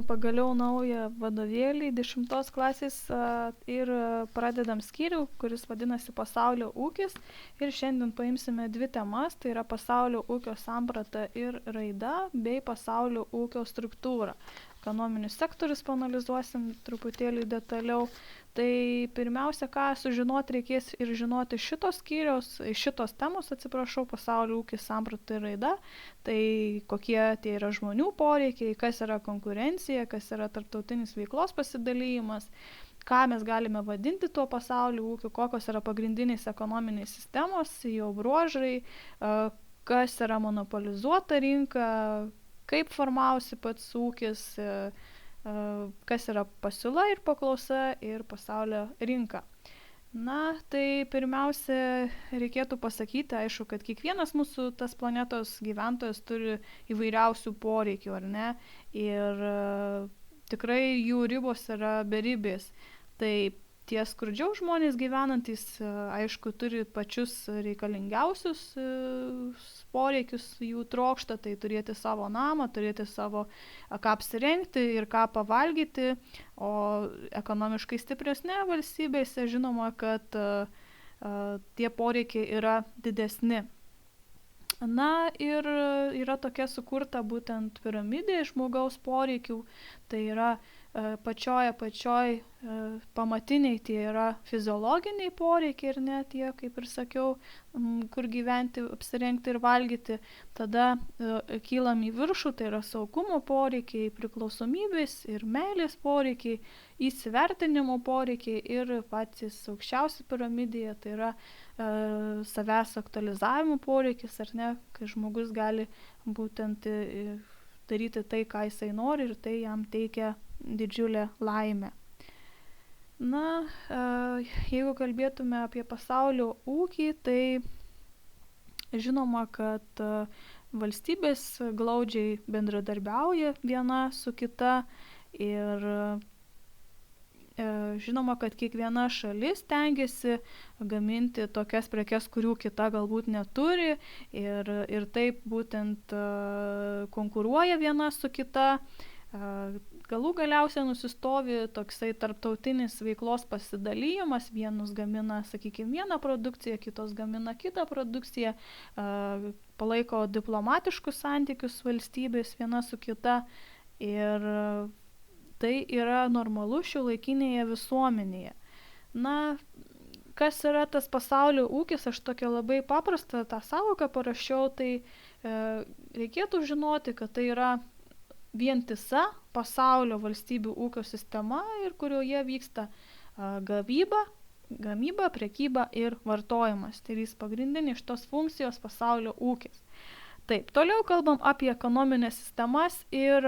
pagaliau naują vadovėlį 10 klasės ir pradedam skyrių, kuris vadinasi Pasaulio ūkis. Ir šiandien paimsime dvi temas, tai yra pasaulio ūkio samprata ir raida bei pasaulio ūkio struktūra. Ekonominius sektorius paanalizuosim truputėlį detaliau. Tai pirmiausia, ką sužinoti reikės ir žinoti šitos temos, pasaulio ūkis, samprata ir raida, tai kokie tie yra žmonių poreikiai, kas yra konkurencija, kas yra tarptautinis veiklos pasidalymas, ką mes galime vadinti tuo pasaulio ūkiu, kokios yra pagrindinės ekonominės sistemos, jo bruožai, kas yra monopolizuota rinka, kaip formavosi pats ūkis, kas yra pasiūla ir paklausa ir pasaulio rinka. Na, tai pirmiausia, reikėtų pasakyti, aišku, kad kiekvienas mūsų tas planetos gyventojas turi įvairiausių poreikių, ar ne? Ir tikrai jų ribos yra beribės. Tai tie skurdžiau žmonės gyvenantys, aišku, turi pačius reikalingiausius poreikius, jų trokšta, tai turėti savo namą, turėti savo ką apsirengti ir ką pavalgyti, o ekonomiškai stipresnė valstybėse žinoma, kad tie poreikiai yra didesni. Na ir yra tokia sukurta būtent piramidė žmogaus poreikių, tai yra pačioj pamatiniai tie yra fiziologiniai poreikiai ir ne tie, kaip ir sakiau, kur gyventi, apsirengti ir valgyti. Tada kylam į viršų, tai yra saugumo poreikiai, priklausomybės ir meilės poreikiai, įsivertinimo poreikiai ir patys aukščiausi piramidėje, tai yra savęs aktualizavimo poreikis, ar ne, kai žmogus gali būtent daryti tai, ką jisai nori ir tai jam teikia didžiulę laimę. Na, jeigu kalbėtume apie pasaulio ūkį, tai žinoma, kad valstybės glaudžiai bendradarbiauja viena su kita ir žinoma, kad kiekviena šalis stengiasi gaminti tokias prekes, kurių kita galbūt neturi ir taip būtent konkuruoja viena su kita. Galų galiausiai nusistovi toksai tarptautinis veiklos pasidalymas, vienus gamina, sakykime, vieną produkciją, kitos gamina kitą produkciją, palaiko diplomatiškus santykius valstybės viena su kita ir tai yra normalu šiuolaikinėje visuomenėje. Na, kas yra tas pasaulio ūkis, aš tokią labai paprastą tą sąvoką parašiau, tai reikėtų žinoti, kad tai yra vientisa pasaulio valstybių ūkio sistema ir kurioje vyksta gamyba, prekyba ir vartojimas. Tai yra pagrindinė šitos funkcijos pasaulio ūkis. Taip, toliau kalbam apie ekonominės sistemas ir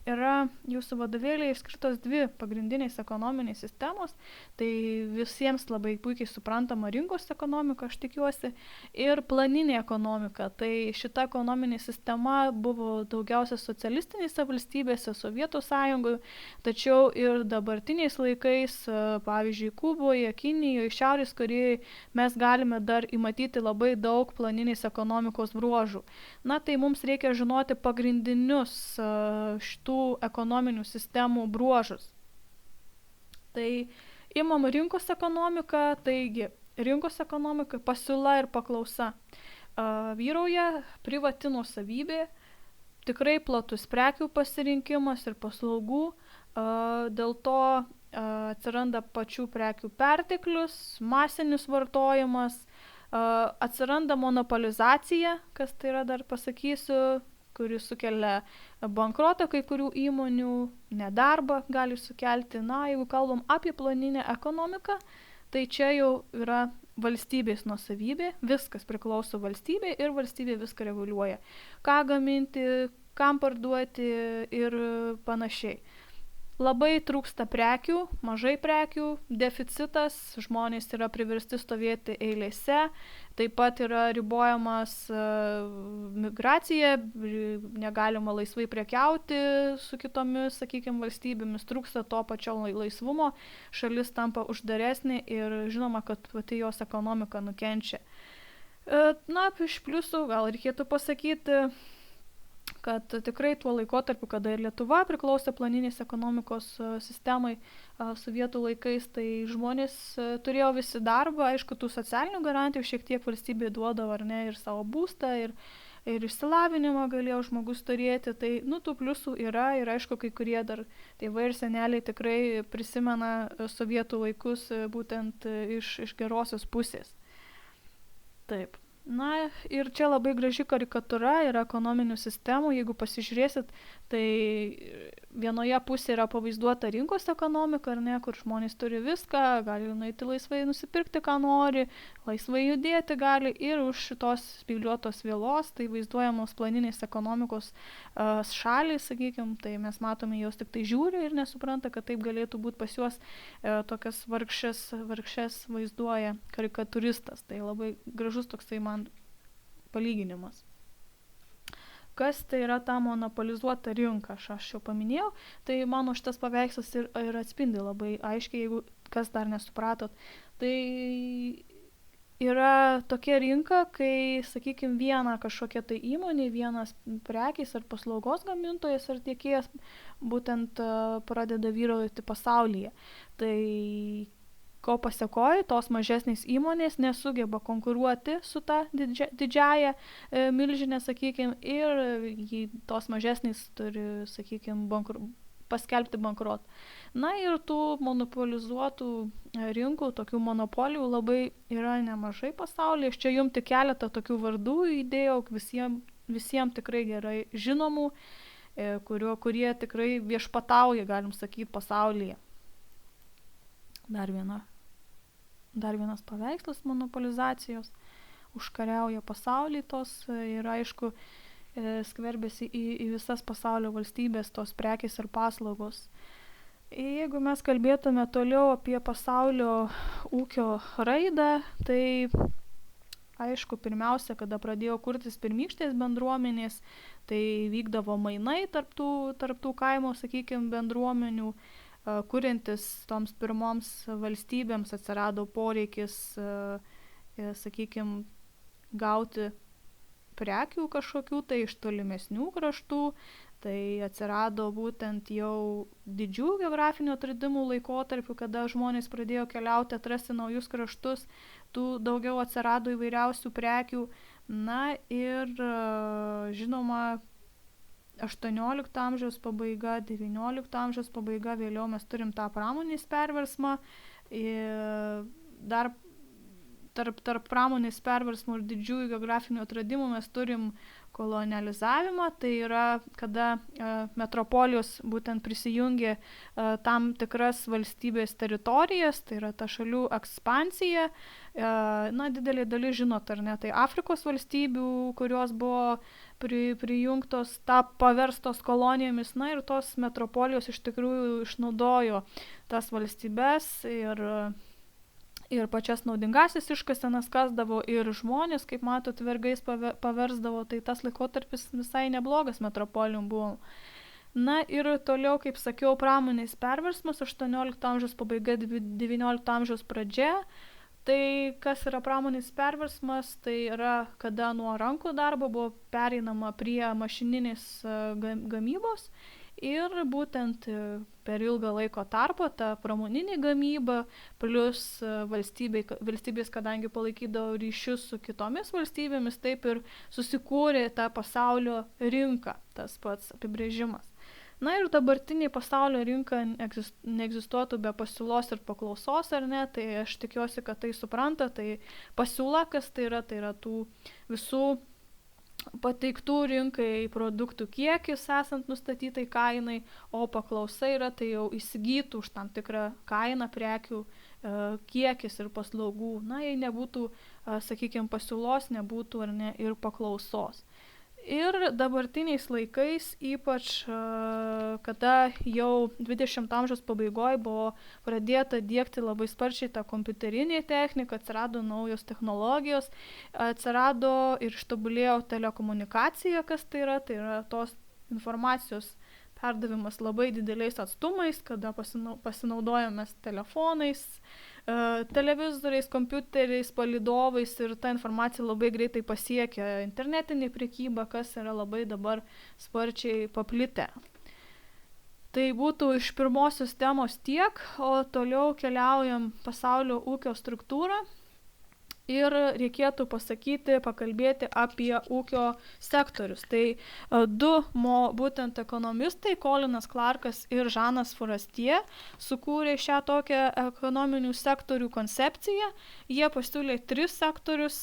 yra jūsų vadovėlėje išskirtos dvi pagrindinės ekonominės sistemos, tai visiems labai puikiai suprantama rinkos ekonomika, aš tikiuosi, ir planinė ekonomika. Tai šita ekonominė sistema buvo daugiausia socialistinėse valstybėse, Sovietų sąjungoje, tačiau ir dabartiniais laikais, pavyzdžiui, Kuboje, Kinijoje, Šiaurės Korėjoje, mes galime dar įmatyti labai daug planinės ekonomikos bruožų. Na, tai mums reikia žinoti pagrindinius šitų ekonominių sistemų bruožus. Tai imam rinkos ekonomiką, taigi rinkos ekonomika, pasiūla ir paklausa. Vyrauja privati nuosavybė, tikrai platus prekių pasirinkimas ir paslaugų, dėl to atsiranda pačių prekių perteklius, masinis vartojimas, atsiranda monopolizacija, kas tai yra dar pasakysiu, kuri sukelia bankrotą kai kurių įmonių, nedarbą gali sukelti. Na, jeigu kalbam apie planinę ekonomiką, tai čia jau yra valstybės nuosavybė, viskas priklauso valstybei ir valstybė viską reguliuoja. Ką gaminti, kam parduoti ir panašiai. Labai trūksta prekių, mažai prekių, deficitas, žmonės yra priversti stovėti eilėse, taip pat yra ribojamas migracija, negalima laisvai prekiauti su kitomis, sakykime, valstybėmis, trūksta to pačio laisvumo, šalis tampa uždaresnė ir žinoma, kad pati jos ekonomika nukenčia. Na, iš pliusų gal reikėtų pasakyti, kad tikrai tuo laikotarpiu, kada ir Lietuva priklausė planinės ekonomikos sistemai sovietų laikais, tai žmonės turėjo visi darbą, aišku, tų socialinių garantijų šiek tiek valstybė duodavo, ar ne, ir savo būstą, ir išsilavinimą galėjo žmogus turėti, tai, tų pliusų yra ir aišku, kai kurie dar tėvai ir seneliai tikrai prisimena sovietų laikus būtent iš gerosios pusės. Taip. Na ir čia labai graži karikatūra yra ekonominių sistemų, jeigu pasižiūrėsit, tai vienoje pusėje yra pavaizduota rinkos ekonomika, ar ne, kur žmonės turi viską, gali nueiti laisvai nusipirkti, ką nori, laisvai judėti gali, ir už šitos spygliuotos vielos, tai vaizduojamos planinės ekonomikos šalys, sakykime, tai mes matome, jos tik tai žiūri ir nesupranta, kad taip galėtų būti pas juos tokias vargšes vaizduoja karikatūristas, tai labai gražus toksai man palyginimas. Kas tai yra ta monopolizuota rinka, aš jau paminėjau, tai mano šitas paveikslas ir atspindi labai aiškiai, jeigu kas dar nesupratot. Tai yra tokia rinka, kai, sakykime, viena kažkokia tai įmonė, vienas prekės ar paslaugos gamintojas ar tiekėjas būtent pradeda vyrauti pasaulyje. Tai ko pasiekoja, tos mažesnės įmonės nesugeba konkuruoti su ta didžiaja milžinė, sakykime, ir tos mažesnės turi, sakykime, paskelbti bankrotą. Na ir tų monopolizuotų rinkų, tokių monopolijų labai yra nemažai pasaulyje. Aš čia jums tik keletą tokių vardų įdėjau, visiems tikrai gerai žinomų, kurie tikrai viešpatauja, galim sakyti, pasaulyje. Dar vienas paveikslas monopolizacijos, užkariauja pasaulį tos ir aišku skverbiasi į visas pasaulio valstybės tos prekės ir paslaugos. Jeigu mes kalbėtume toliau apie pasaulio ūkio raidą, tai aišku, pirmiausia, kada pradėjo kurtis pirmykštės bendruomenės, tai vykdavo mainai tarptų kaimo, sakykime, bendruomenių. Kuriantis toms pirmoms valstybėms atsirado poreikis, sakykime, gauti prekių kažkokių tai iš tolimesnių kraštų, tai atsirado būtent jau didžių geografinių atradimų laikotarpių, kada žmonės pradėjo keliauti, atrasti naujus kraštus, tų daugiau atsirado įvairiausių prekių. Na ir žinoma, 18 amžiaus pabaiga, 19 amžiaus pabaiga, vėliau mes turim tą pramonės perversmą. Dar tarp pramonės perversmų ir didžiųjų geografinių atradimų mes turim kolonializavimą, tai yra, kada metropolijos būtent prisijungė tam tikras valstybės teritorijas, tai yra ta šalių ekspansija. Didelė dalis žinot, ar ne, tai Afrikos valstybių, kurios buvo prijungtos, paverstos kolonijomis, na ir tos metropolijos iš tikrųjų išnaudojo tas valstybės ir pačias naudingasis iškasenas kasdavo ir žmonės, kaip matot, vergais paversdavo, tai tas laikotarpis visai neblogas metropolijom buvo. Na ir toliau, kaip sakiau, pramonės perversmas, 18 amžiaus pabaiga, 19 amžiaus pradžia. Tai kas yra pramonės perversmas, tai yra, kada nuo rankų darbo buvo pereinama prie mašininės gamybos ir būtent per ilgą laiko tarpą ta pramoninė gamyba plus valstybės, kadangi palaikydavo ryšius su kitomis valstybėmis, taip ir susikūrė ta pasaulio rinka, tas pats apibrėžimas. Na ir dabartinė pasaulio rinka neegzistuotų be pasiūlos ir paklausos, ar ne, tai aš tikiuosi, kad tai supranta, tai pasiūla, kas tai yra tų visų pateiktų rinkai produktų kiekis esant nustatytai kainai, o paklausa yra tai jau įsigytų už tam tikrą kainą prekių kiekis ir paslaugų. Na, jei nebūtų, sakykime, pasiūlos, nebūtų ar ne ir paklausos. Ir dabartiniais laikais, ypač kada jau 20 amžiaus pabaigoje buvo pradėta diegti labai sparčiai tą kompiuterinė technika, atsirado naujos technologijos, atsirado ir ištobulėjo telekomunikacija, kas tai yra tos informacijos perdavimas labai dideliais atstumais, kada pasinaudojame telefonais, televizoriais, kompiuteriais, palydovais ir ta informacija labai greitai pasiekia internetinį prekybą, kas yra labai dabar sparčiai paplitę. Tai būtų iš pirmosios temos tiek, o toliau keliaujam pasaulio ūkio struktūrą. Ir reikėtų pakalbėti apie ūkio sektorius. Tai du būtent ekonomistai, Colinas Clarkas ir Žanas Forestier, sukūrė šią tokią ekonominių sektorių koncepciją. Jie pasiūlė 3 sektorius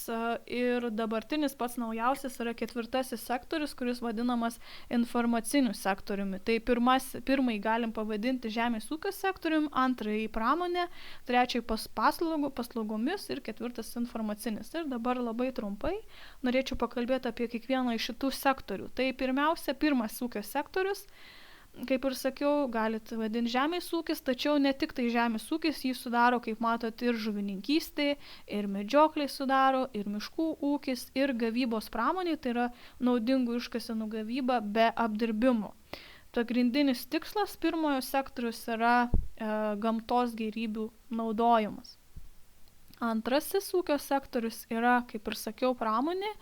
ir dabartinis pats naujausias yra 4 sektorius, kuris vadinamas informaciniu sektoriumi. Tai pirmąjį galim pavadinti žemės ūkio sektoriumi, antrąjį pramonę, trečiąjį paslaugomis ir 4 informacinis. Ir dabar labai trumpai norėčiau pakalbėti apie kiekvieną iš šitų sektorių. Tai pirmiausia, pirmas ūkio sektorius, kaip ir sakiau, galite vadinti žemės ūkis, tačiau ne tik tai žemės ūkis, jį sudaro, kaip matot, ir žuvininkystė, ir medžiokliai sudaro, ir miškų ūkis, ir gavybos pramonė, tai yra naudingų iškasenų gavyba be apdirbimo. Pagrindinis tikslas pirmojo sektorius yra gamtos gėrybių naudojimas. Antrasis ūkio sektorius yra, kaip ir sakiau, pramonė.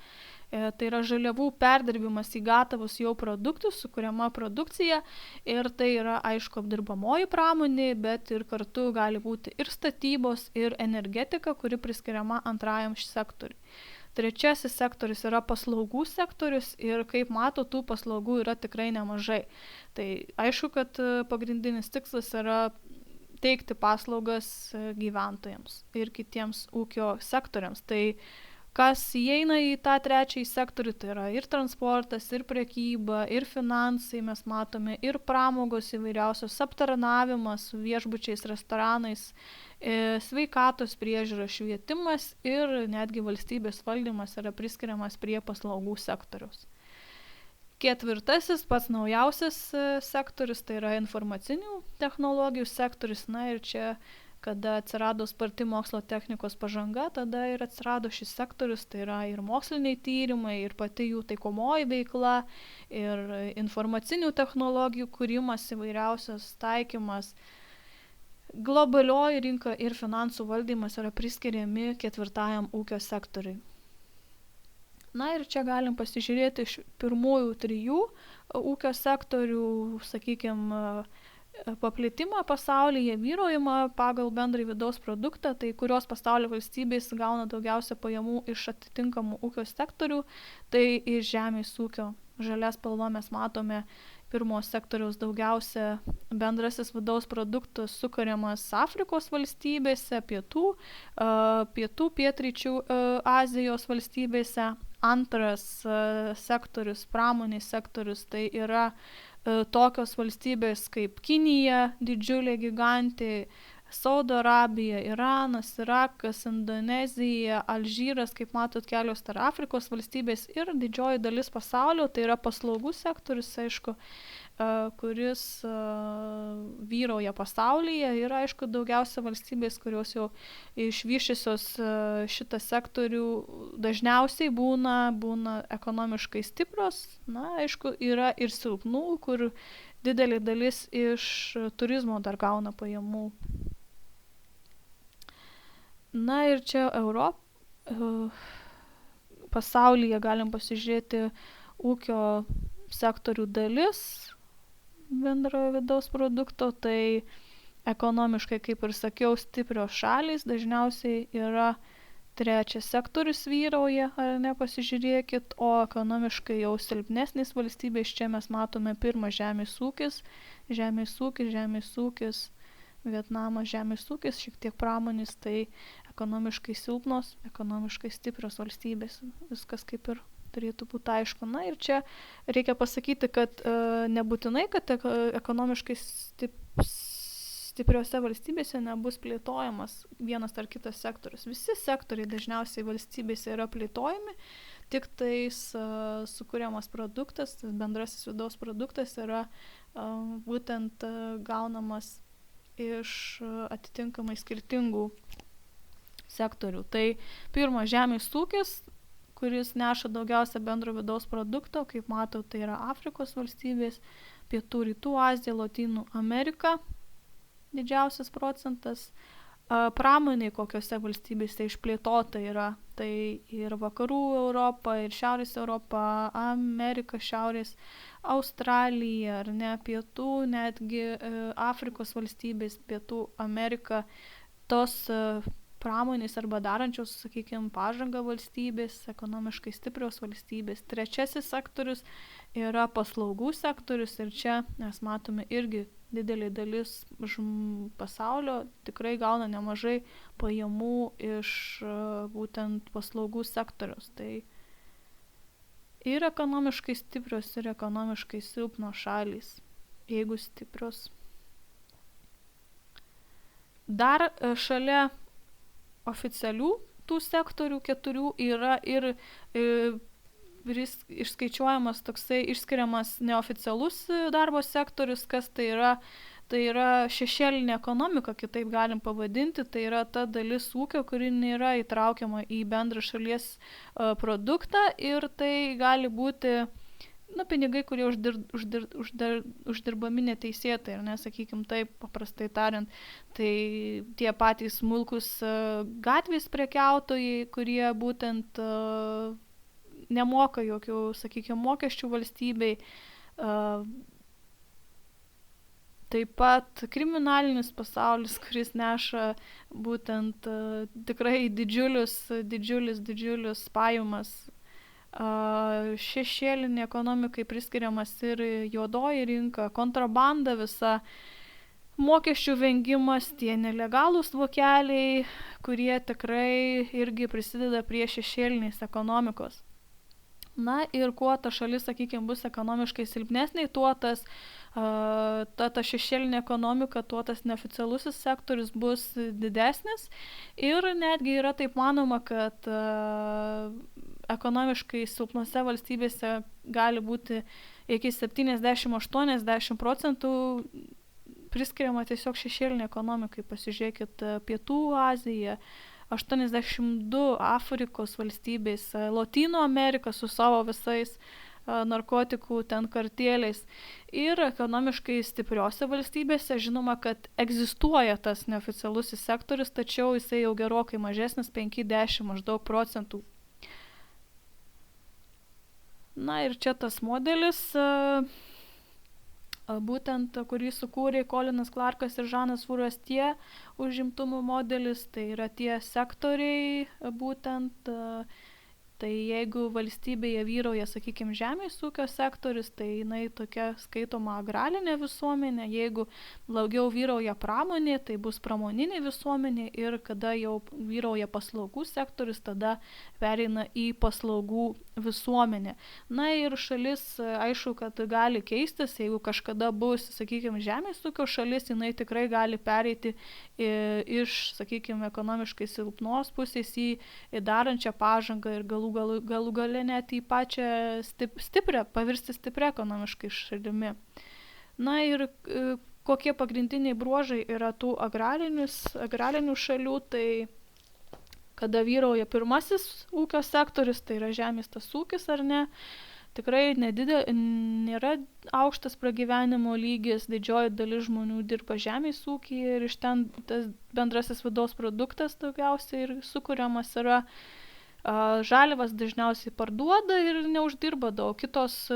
Tai yra žaliavų perdirbimas į gatavus jau produktus, sukuriama produkcija. Ir tai yra, aišku, apdirbamoji pramonė, bet ir kartu gali būti ir statybos, ir energetika, kuri priskiriama antrajam sektoriui. Trečiasis sektorius yra paslaugų sektorius ir, kaip mato, tų paslaugų yra tikrai nemažai. Tai aišku, kad pagrindinis tikslas yra teikti paslaugas gyventojams ir kitiems ūkio sektoriams. Tai kas įeina į tą trečiąjį sektorių, tai yra ir transportas, ir prekyba, ir finansai, mes matome, ir pramogos įvairiausios, aptarnavimas su viešbučiais, restoranais, sveikatos priežiūra, švietimas ir netgi valstybės valdymas yra priskiriamas prie paslaugų sektoriaus. Ketvirtasis, pats naujausias sektorius, tai yra informacinių technologijų sektorius. Na ir čia, kada atsirado sparti mokslo technikos pažanga, tada ir atsirado šis sektorius, tai yra ir moksliniai tyrimai, ir pati jų taikomoji veikla, ir informacinių technologijų kūrimas, įvairiausias taikymas. Globalioji rinka ir finansų valdymas yra priskiriami ketvirtajam ūkio sektoriui. Na ir čia galim pasižiūrėti iš pirmųjų 3 ūkio sektorių, sakykime, paplitimą pasaulyje, vyrojimą pagal bendrąjį vidaus produktą, tai kurios pasaulio valstybės gauna daugiausia pajamų iš atitinkamų ūkio sektorių, tai iš žemės ūkio. Žalia spalva mes matome pirmo sektoriaus daugiausia bendrasis vidaus produktas sukuriamas Afrikos valstybėse, pietryčių Azijos valstybėse. Antras sektorius, pramonės sektorius, tai yra tokios valstybės kaip Kinija, didžiulė gigantė, Saudo Arabija, Iranas, Irakas, Indonezija, Alžyras, kaip matot, kelios tarp Afrikos valstybės ir didžioji dalis pasaulio, tai yra paslaugų sektorius, aišku, kuris vyrauja pasaulyje ir, aišku, daugiausia valstybės, kurios jau išvyščiusios šitą sektorių, dažniausiai būna ekonomiškai stiprios. Na, aišku, yra ir silpnų, kur didelė dalis iš turizmo dar gauna pajamų. Na ir čia pasaulyje galim pasižiūrėti ūkio sektorių dalis bendrojo vidaus produkto, tai ekonomiškai, kaip ir sakiau, stiprios šalys dažniausiai yra trečias sektorius vyrauja, ar ne, pasižiūrėkit, o ekonomiškai jau silpnesnės valstybės, čia mes matome pirmą žemės ūkis, Vietnamas žemės ūkis, šiek tiek pramonės, tai ekonomiškai silpnos, ekonomiškai stiprios valstybės, viskas kaip ir turėtų būti aišku. Na ir čia reikia pasakyti, kad nebūtinai, kad ekonomiškai stipriose valstybėse nebus plėtojamas vienas ar kitas sektorius. Visi sektoriai dažniausiai valstybėse yra plėtojami, tik tais sukuriamas produktas, tas bendrasis vidaus produktas yra būtent gaunamas iš atitinkamai skirtingų sektorių. Tai pirma, žemės ūkis, kuris neša daugiausia bendro vidaus produkto, kaip matau, tai yra Afrikos valstybės, Pietų Rytų Azija, Lotynų Amerika, didžiausias procentas, Pramoniai kokiose valstybėse išplėtota yra. Tai ir vakarų Europa, ir šiaurės Europa, Amerika, šiaurės Australija, ar ne, pietų, netgi Afrikos valstybės, pietų Amerika, tos pramonės arba darančios, sakykime, pažangą valstybės, ekonomiškai stiprios valstybės. Trečiasis sektorius yra paslaugų sektorius ir čia mes matome irgi didelė dalis pasaulio tikrai gauna nemažai pajamų iš būtent paslaugų sektoriaus. Tai ir ekonomiškai stiprios, ir ekonomiškai silpnos šalys, jeigu stiprios. Dar šalia oficialių tų sektorių 4 yra ir išskaičiuojamas toksai išskiriamas neoficialus darbo sektorius, kas tai yra. Tai yra šešėlinė ekonomika, kitaip galim pavadinti, tai yra ta dalis ūkio, kuri nėra įtraukiama į bendrą šalies produktą ir tai gali būti pinigai, kurie uždirbami neteisėtai, ar ne, sakykim taip, paprastai tariant, tai tie patys smulkus gatvės prekiautojai, kurie būtent nemoka jokių, sakykime, mokesčių valstybei. Taip pat kriminalinis pasaulis, kuris neša būtent tikrai didžiulis pajamas. Šešėlinė ekonomikai priskiriamas ir juodoji rinka, kontrabanda visa, mokesčių vengimas, tie nelegalūs vokeliai, kurie tikrai irgi prisideda prie šešėlinės ekonomikos. Na ir kuo ta šalis, sakykime, bus ekonomiškai silpnesnė, tuo ta šešėlinė ekonomika, tuo tas neoficialusis sektorius bus didesnis. Ir netgi yra taip manoma, kad ekonomiškai silpnose valstybėse gali būti iki 70-80% priskiriama tiesiog šešėlinė ekonomikai. Pasižiūrėkit, Pietų Azija, 82 Afrikos valstybės, Lotynų Amerika su savo visais narkotikų ten kartėliais. Ir ekonomiškai stipriose valstybėse žinoma, kad egzistuoja tas neoficialusis sektorius, tačiau jisai jau gerokai mažesnis, 5-10 maždaug procentų. Na ir čia tas modelis, būtent kurį sukūrė Colinas Clarkas ir Žanas Forestier, užimtumo modelis, tai yra tie sektoriai būtent. Tai jeigu valstybėje vyrauja, sakykime, žemės ūkio sektorius, tai jinai tokia skaitoma agrarinė visuomenė. Jeigu daugiau vyrauja pramonė, tai bus pramoninė visuomenė. Ir kada jau vyrauja paslaugų sektorius, tada pereina į paslaugų visuomenę. Na ir šalis, aišku, kad gali keistis. Jeigu kažkada bus, sakykime, žemės ūkio šalis, jinai tikrai gali pereiti iš, sakykime, ekonomiškai silpnos pusės į darančią pažangą ir galų gale net į pačią stiprią, pavirsti stiprią ekonomiškai šalimi. Na ir kokie pagrindiniai bruožai yra tų agrarinių šalių, tai kada vyrauja pirmasis ūkio sektorius, tai yra žemės tas ūkis ar ne, tikrai nėra aukštas pragyvenimo lygis, didžioji dalis žmonių dirba žemės ūkyje ir iš ten tas bendrasis vidaus produktas daugiausiai ir sukuriamas yra. Žaliavas dažniausiai parduoda ir neuždirba daug. Kitoms,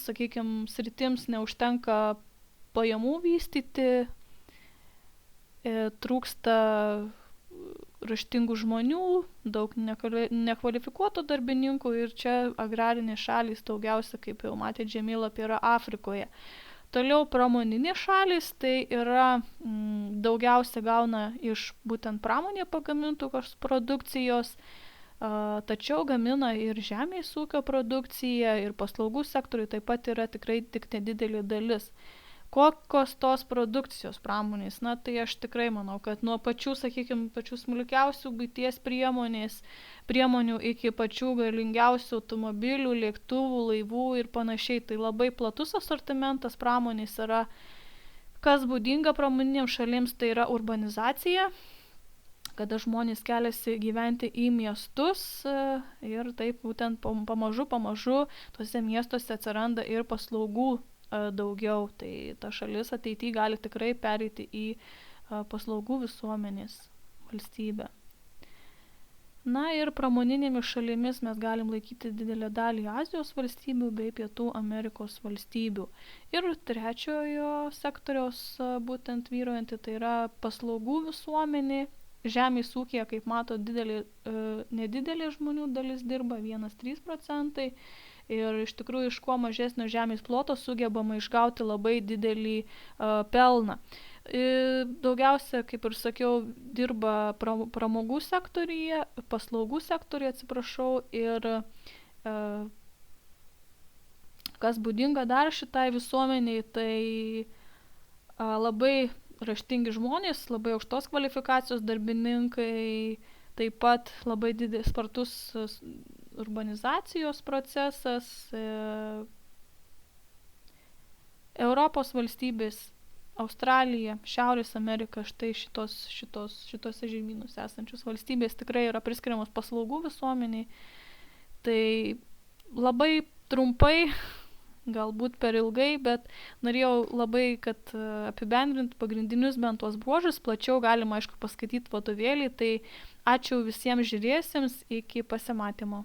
sakykime, sritims neužtenka pajamų vystyti, trūksta raštingų žmonių, daug nekvalifikuotų darbininkų ir čia agrarinės šalys daugiausia, kaip jau matėte žemėlapį, yra Afrikoje. Toliau pramoninės šalys, tai yra daugiausia gauna iš būtent pramonėje pagamintos produkcijos, tačiau gamina ir žemės ūkio produkciją, ir paslaugų sektoriui taip pat yra tikrai tik nedidelė dalis. Kokios tos produkcijos pramonės? Na, tai aš tikrai manau, kad nuo pačių, sakykime, pačių smulkiausių buities priemonių iki pačių galingiausių automobilių, lėktuvų, laivų ir panašiai. Tai labai platus asortimentas pramonės yra. Kas būdinga pramoninėms šalims, tai yra urbanizacija, kada žmonės keliasi gyventi į miestus ir taip būtent pamažu tuose miestuose atsiranda ir paslaugų daugiau. Tai ta šalis ateityje gali tikrai pereiti į paslaugų visuomenės valstybė. Na ir pramoninėmis šalimis mes galim laikyti didelę dalį Azijos valstybių bei Pietų Amerikos valstybių. Ir trečiojo sektoriaus būtent vyruojantį, tai yra paslaugų visuomenė. Žemės ūkija, kaip mato, nedidelė žmonių dalis dirba, 1-3%. Ir iš tikrųjų iš kuo mažesnio žemės ploto sugebama išgauti labai didelį pelną. Daugiausia, kaip ir sakiau, dirba pramogų sektoriuje, paslaugų sektoriuje, atsiprašau, ir kas būdinga dar šitai visuomeniai, tai labai raštingi žmonės, labai aukštos kvalifikacijos darbininkai, taip pat labai spartus urbanizacijos procesas, Europos valstybės, Australija, Šiaurės Amerika, štai šitose žemynus esančios valstybės tikrai yra priskiriamos paslaugų visuomeniai. Tai labai trumpai, galbūt per ilgai, bet norėjau labai, kad apibendrint pagrindinius bent tuos bruožus, plačiau galima, aišku, paskaityti vadovėlį. Tai ačiū visiems žiūrėjusiems, iki pasimatymo.